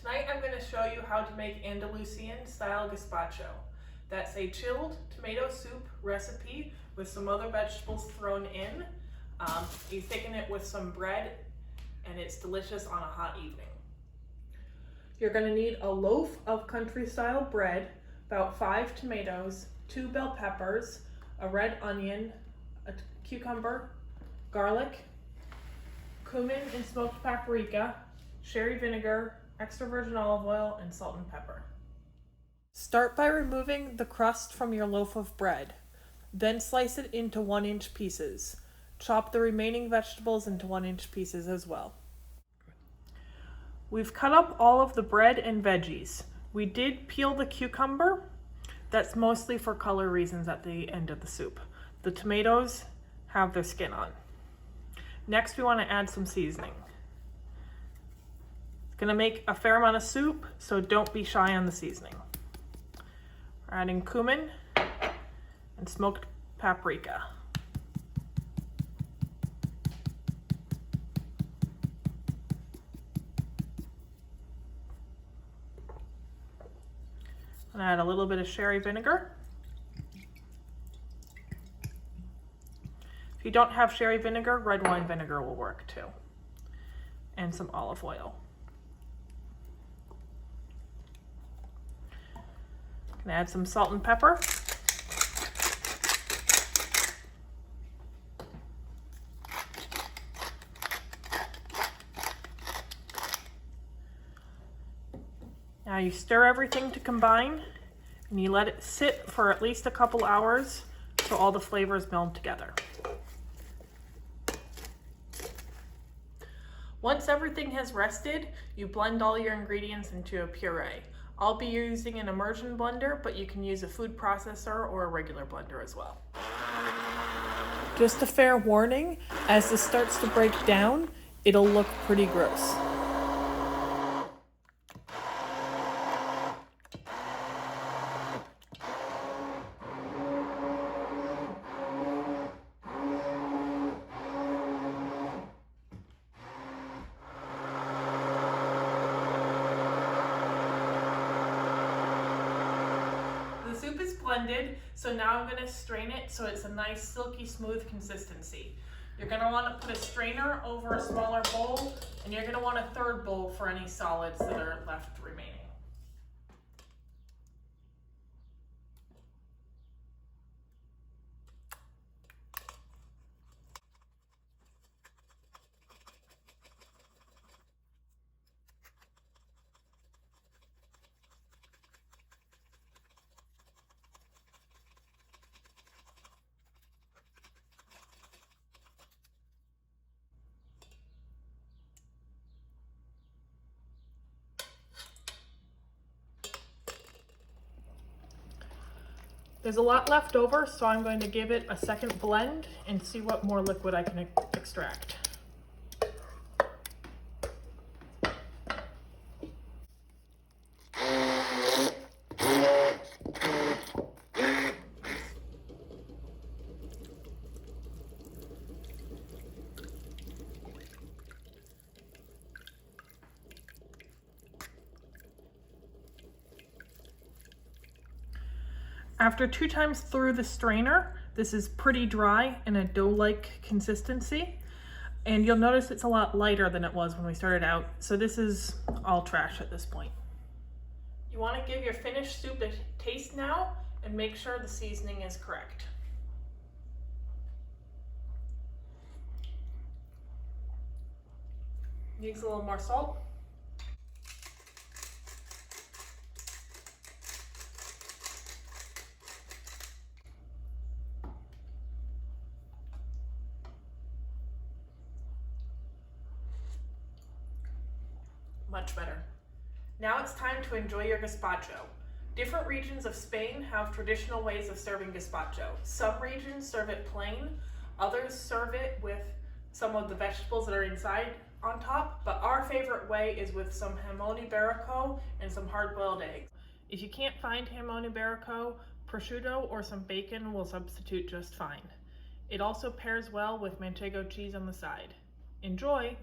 Tonight I'm going to show you how to make Andalusian-style gazpacho. That's a chilled tomato soup recipe with some other vegetables thrown in. You thicken it with some bread and it's delicious on a hot evening. You're going to need a loaf of country-style bread, about 5 tomatoes, 2 bell peppers, a red onion, a cucumber, garlic, cumin and smoked paprika, sherry vinegar, extra virgin olive oil, and salt and pepper. Start by removing the crust from your loaf of bread. Then slice it into 1-inch pieces. Chop the remaining vegetables into 1-inch pieces as well. We've cut up all of the bread and veggies. We did peel the cucumber. That's mostly for color reasons at the end of the soup. The tomatoes have their skin on. Next, we want to add some seasoning. It's going to make a fair amount of soup, so don't be shy on the seasoning. We're adding cumin and smoked paprika. And add a little bit of sherry vinegar. If you don't have sherry vinegar, red wine vinegar will work too. And some olive oil. Gonna add some salt and pepper. Now you stir everything to combine and you let it sit for at least a couple hours so all the flavors meld together. Once everything has rested, you blend all your ingredients into a puree. I'll be using an immersion blender, but you can use a food processor or a regular blender as well. Just a fair warning, as this starts to break down, it'll look pretty gross. The soup is blended, so now I'm going to strain it so it's a nice silky smooth consistency. You're going to want to put a strainer over a smaller bowl, and you're going to want a third bowl for any solids that are left remaining. There's a lot left over, so I'm going to give it a second blend and see what more liquid I can extract. After 2 times through the strainer, this is pretty dry and a dough-like consistency. And you'll notice it's a lot lighter than it was when we started out. So this is all trash at this point. You want to give your finished soup a taste now and make sure the seasoning is correct. Needs a little more salt. Much better. Now it's time to enjoy your gazpacho. Different regions of Spain have traditional ways of serving gazpacho. Some regions serve it plain, others serve it with some of the vegetables that are inside on top, but our favorite way is with some jamon iberico and some hard-boiled eggs. If you can't find jamon iberico, prosciutto or some bacon will substitute just fine. It also pairs well with manchego cheese on the side. Enjoy!